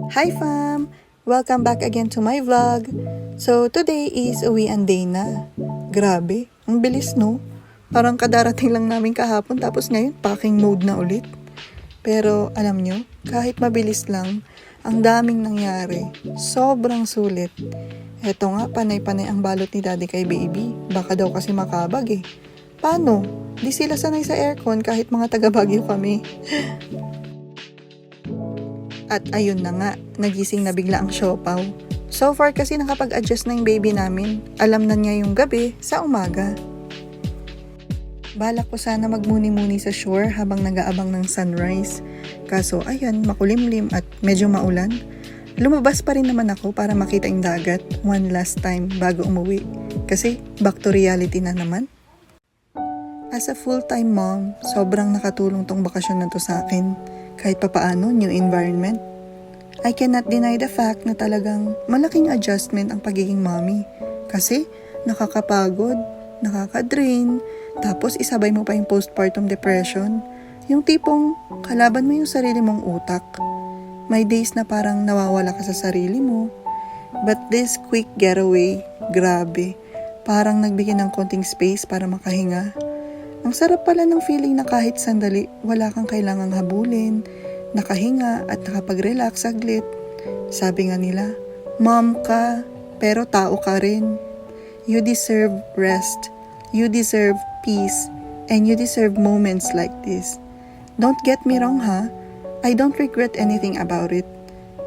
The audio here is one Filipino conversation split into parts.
Hi fam! Welcome back again to my vlog. So today is uwian day na. Grabe, ang bilis no? Parang kadarating lang namin kahapon tapos ngayon packing mode na ulit. Pero alam nyo, kahit mabilis lang, ang daming nangyari. Sobrang sulit. Eto nga, panay-panay ang balot ni daddy kay baby. Baka daw kasi makabag eh. Paano? Di sila sanay sa aircon kahit mga taga-Baguio kami. At ayun na nga, nagising na bigla ang siopaw. So far kasi nakapag-adjust na yung baby namin. Alam na niya yung gabi sa umaga. Balak ko sana magmuni-muni sa shore habang nag-aabang ng sunrise. Kaso ayan, makulimlim at medyo maulan. Lumabas pa rin naman ako para makita yung dagat one last time bago umuwi. Kasi back to reality na naman. As a full-time mom, sobrang nakatulong tong bakasyon na to sa akin. Kahit papaano, new environment. I cannot deny the fact na talagang malaking adjustment ang pagiging mommy. Kasi nakakapagod, nakaka-drain, tapos isabay mo pa yung postpartum depression. Yung tipong kalaban mo yung sarili mong utak. May days na parang nawawala ka sa sarili mo. But this quick getaway, grabe. Parang nagbigay ng konting space para makahinga. Ang sarap pala ng feeling na kahit sandali, wala kang kailangang habulin, nakahinga at nakapag-relax saglit. Sabi nga nila, mom ka, pero tao ka rin. You deserve rest, you deserve peace, and you deserve moments like this. Don't get me wrong ha, I don't regret anything about it.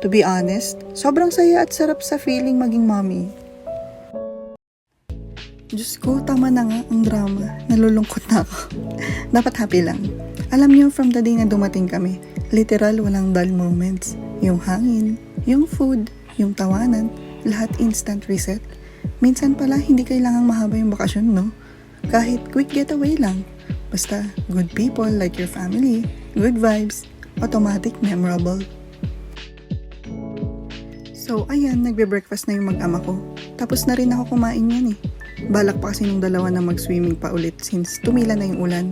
To be honest, sobrang saya at sarap sa feeling maging mommy. Diyos ko, tama na nga ang drama. Nalulungkot na ako. Dapat happy lang. Alam niyo, from the day na dumating kami, literal walang dull moments. Yung hangin, yung food, yung tawanan, lahat instant reset. Minsan pala, hindi kailangang mahaba yung bakasyon, no? Kahit quick getaway lang. Basta, good people like your family, good vibes, automatic memorable. So, ayan, nagbe-breakfast na yung mag-ama ko. Tapos na rin ako kumain yan eh. Balak pa kasi nung dalawa na mag-swimming pa ulit since tumila na yung ulan.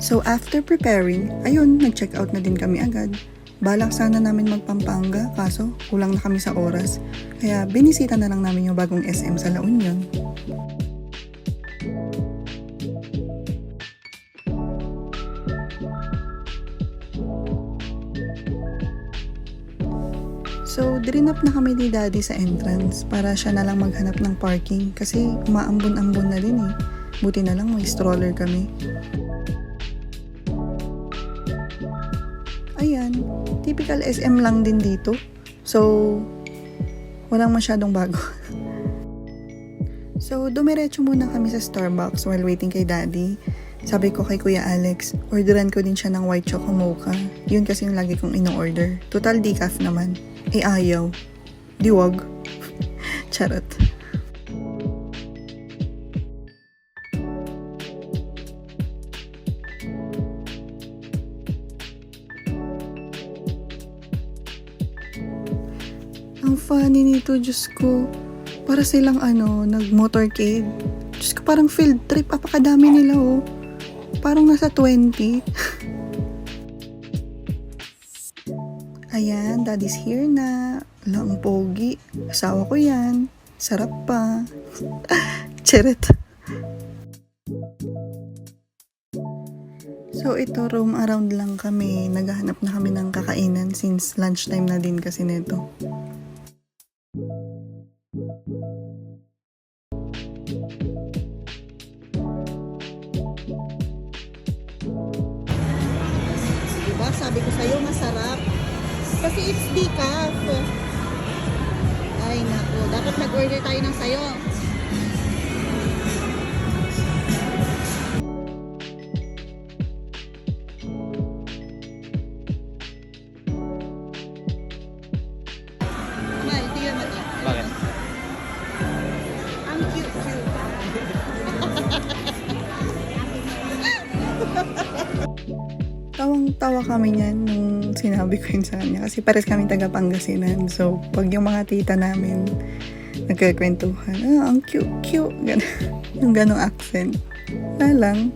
So after preparing, ayun, nag-check out na din kami agad. Balak sana namin magpampanga, kaso kulang na kami sa oras. Kaya binisita na lang namin yung bagong SM sa La Union. So, drinap na kami ni daddy sa entrance para siya na lang maghanap ng parking kasi umaambon-ambon na din eh. Buti na lang may stroller kami. Ayan, typical SM lang din dito. So, walang masyadong bago. So, dumiretso muna kami sa Starbucks while waiting kay daddy. Sabi ko kay Kuya Alex, orderan ko din siya ng white choco mocha. Yun kasi yung lagi kong ino-order. Total decaf naman. Eh ayaw. Di wag. Charot. Ang funny nito, Diyos ko. Para silang nag-motorcade. Diyos ko, parang field trip. Apakadami nila oh. Parang nasa 20. Ayan, daddy's here na. Lang pogi. Asawa ko yan. Sarap pa. Cheret. So ito, roam around lang kami. Naghahanap na kami ng kakainan since lunchtime na din kasi nito. Diba? Sabi ko sa'yo, masarap. Kasi it's decaf. Ay, naku. Dapat nag-order tayo ng sayo. Mal, tingnan mo ito. Bakit? Ang cute-cute. Tawang-tawa kami niyan nung sinabi ko yun sa kanya kasi pares kami taga Pangasinan. So, pag yung mga tita namin nagkakwentuhan, ang cute-cute. Yung ganong accent. Na lang.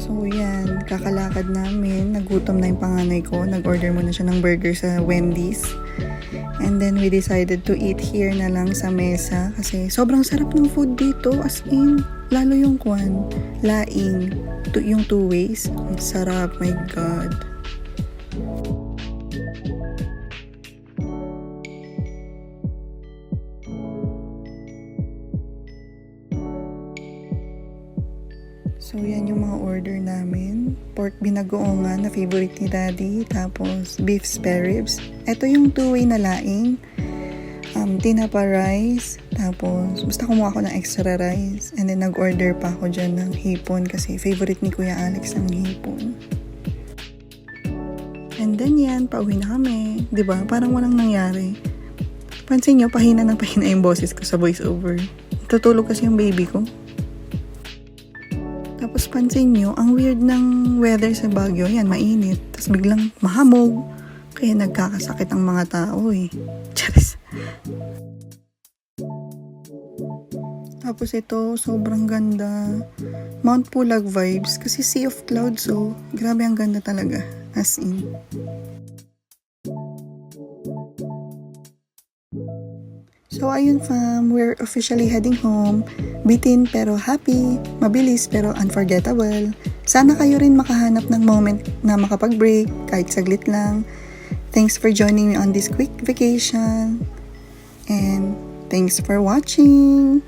So yan, kakalakad namin. Nagutom na yung panganay ko. Nag-order muna siya ng burger sa Wendy's. And then we decided to eat here na lang sa mesa. Kasi sobrang sarap ng food dito. As in, lalo yung laing. Yung two ways. Ang sarap, my God. So, yan yung mga order namin. Pork binagoongan na favorite ni Daddy. Tapos, beef spare ribs. Ito yung two-way na laing. Tinapa rice. Tapos, basta kumuha ako ng extra rice. And then, nag-order pa ako dyan ng hipon. Kasi favorite ni Kuya Alex ang hipon. And then yan, pauwi na kami. 'Di ba? Parang walang nangyari. Pansin nyo, pahina ng pahina yung boses ko sa voiceover. Tutulog kasi yung baby ko. Tapos pansin nyo, ang weird ng weather sa Baguio. Yan, mainit. Tapos biglang mahamog. Kaya nagkakasakit ang mga tao eh. Charis. Tapos ito, sobrang ganda. Mount Pulag vibes. Kasi sea of clouds, so grabe ang ganda talaga. As in. So ayun fam, we're officially heading home. Bitin pero happy, mabilis pero unforgettable. Sana kayo rin makahanap ng moment na makapag-break, kahit saglit lang. Thanks for joining me on this quick vacation. And thanks for watching!